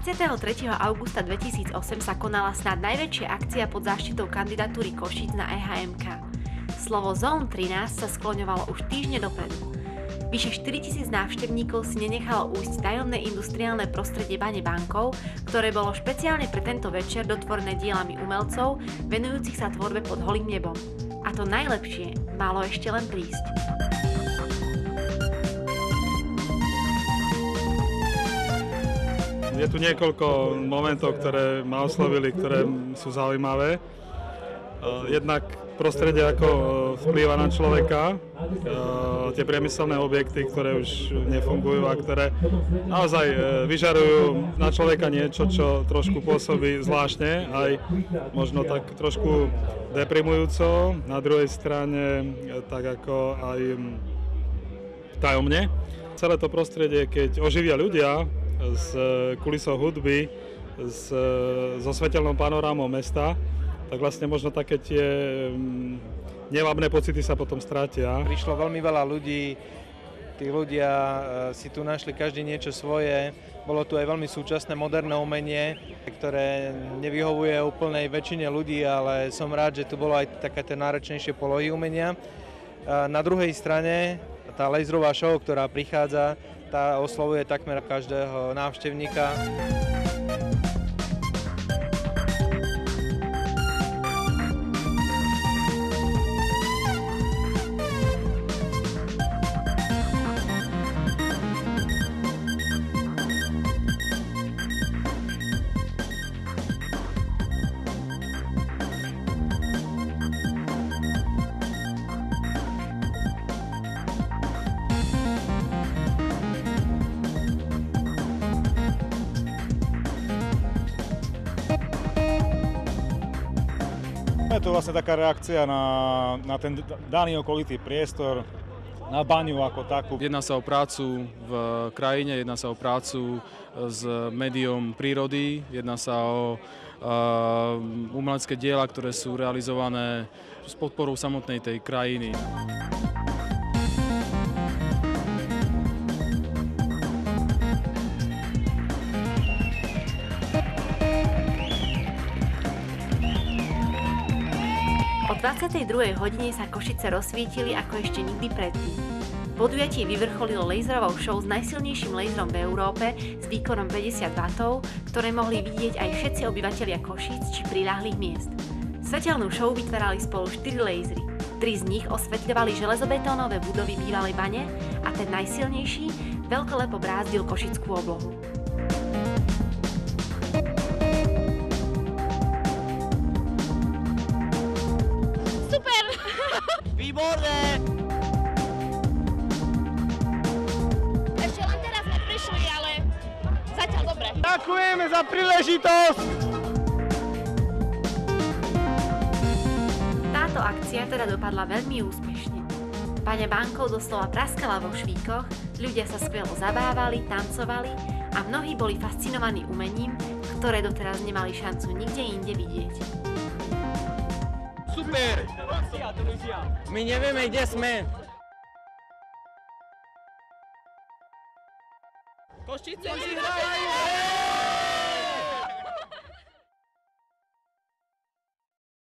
23. augusta 2008 sa konala snad najväčšia akcia pod záštitou kandidatúry Košíc na EHMK. Slovo Zone 13 sa skloňovalo už týždne dopredu. Vyše 4000 návštevníkov si nenechalo újsť tajomné industriálne prostredie Bane Bankov, ktoré bolo špeciálne pre tento večer dotvorené dielami umelcov, venujúcich sa tvorbe pod holým nebom. A to najlepšie malo ešte len prísť. Je tu niekoľko momentov, ktoré ma oslovili, ktoré sú zaujímavé. Jednak prostredie, ako vplýva na človeka, tie priemyselné objekty, ktoré už nefungujú a ktoré naozaj vyžarujú na človeka niečo, čo trošku pôsobí zvláštne, aj možno tak trošku deprimujúco, na druhej strane tak ako aj tajomne. Celé to prostredie, keď oživia ľudia s kulisou hudby, so svetelnou panorámou mesta, tak vlastne možno také tie nevábne pocity sa potom strátia. Prišlo veľmi veľa ľudí, tí ľudia si tu našli každý niečo svoje. Bolo tu aj veľmi súčasné moderné umenie, ktoré nevyhovuje úplnej väčšine ľudí, ale som rád, že tu bolo aj také tie náročnejšie polohy umenia. Na druhej strane tá laserová show, ktorá prichádza, tá oslovuje takmer každého návštevníka. Je to vlastne taká reakcia na ten daný okolitý priestor, na baňu ako takú. Jedná sa o prácu v krajine, jedná sa o prácu s médiom prírody, jedná sa o umelecké diela, ktoré sú realizované s podporou samotnej tej krajiny. O 22. hodine sa Košice rozsvietili ako ešte nikdy predtým. Podujatie vyvrcholilo laserovou show s najsilnejším laserom v Európe s výkonom 50 W, ktoré mohli vidieť aj všetci obyvatelia Košíc či priľahlých miest. Svetelnú show vytvárali spolu 4 lasery. 3 z nich osvetľovali železobetónové budovy bývalej bane a ten najsilnejší veľkolepo brázdil košickú oblohu. Výborné! Ešte len teraz sme prišli, ale zatiaľ dobre. Ďakujeme za príležitosť! Táto akcia teda dopadla veľmi úspešne. Baňa Bankov doslova praskala vo švíkoch, ľudia sa skvelo zabávali, tancovali a mnohí boli fascinovaní umením, ktoré doteraz nemali šancu nikde inde vidieť. Super! My nevieme, kde sme. Košice vyhrajú!